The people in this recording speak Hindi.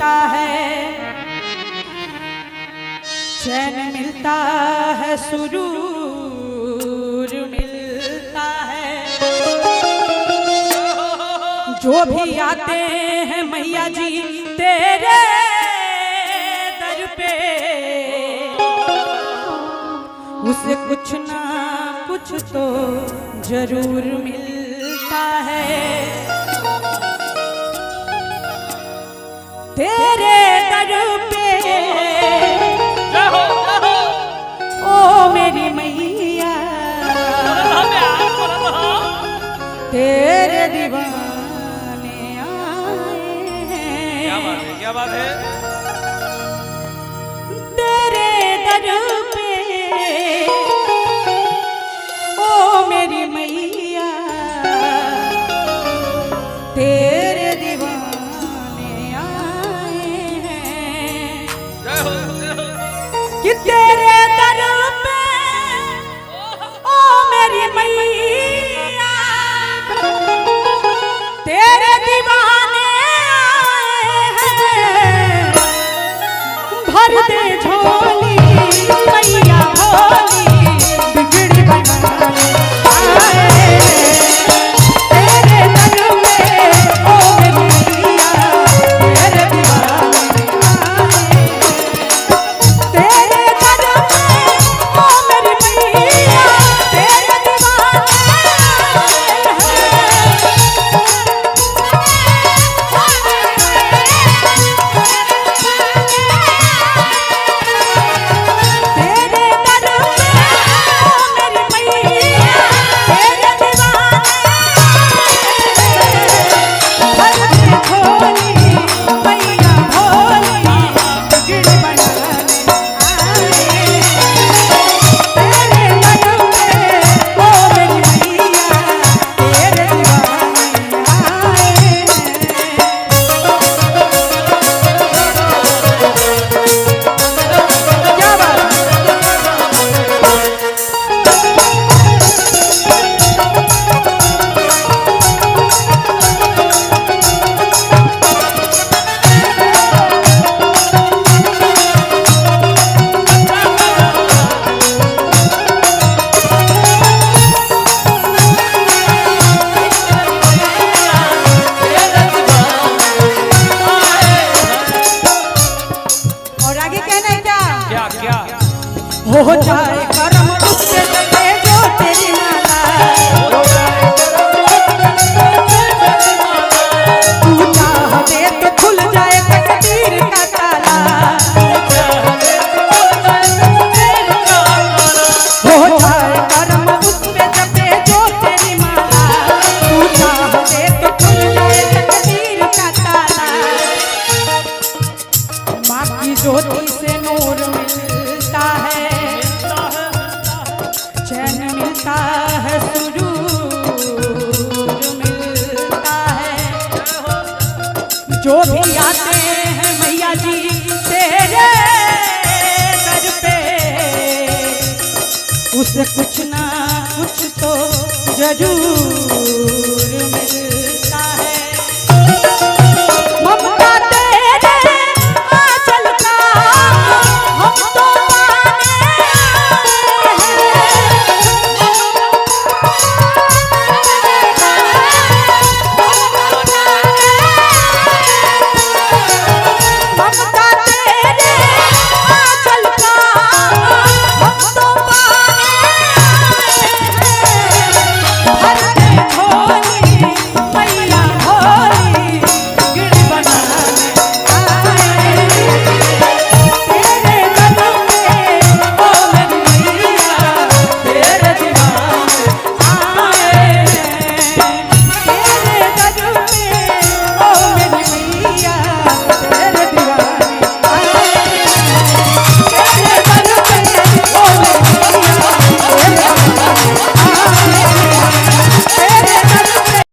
मिलता है, चैन मिलता है, सुरूर मिलता है। जो भी आते हैं मैया जी तेरे दर पे, उसे कुछ ना कुछ तो जरूर मिलता है। तेरे दर पे ओ मेरी मैया, तेरे दीवाने आए हैं। क्या बात है? तेरे दर पे ओ मेरी मैया, तेरे दीवाने आए हैं। कि तेरे दर पे ओ मेरी मैया, तेरे दीवाने आए हैं। भर दे झोली मैया भोली, बिगड़ी बनाने आए। तेरे दर पे ओ मेरी मैया, तेरे दीवाने आए। तेरे दर पे ओ मेरी मैया, तेरे दीवाने हो जाए करम उसके सके जो तेरी माला। तू चाह दे तो खुल जाए तकदीर का ताला। हो जाए करम उसके सके जो तेरी माला। तू चाह दे तो खुल जाए तकदीर का ताला। माँ की ज्योति से नूर मिलता है, चैन मिलता है, सुरूर मिलता है। जो भी आते हैं मैया जी तेरे दर पे, उसे कुछ ना कुछ तो जरूर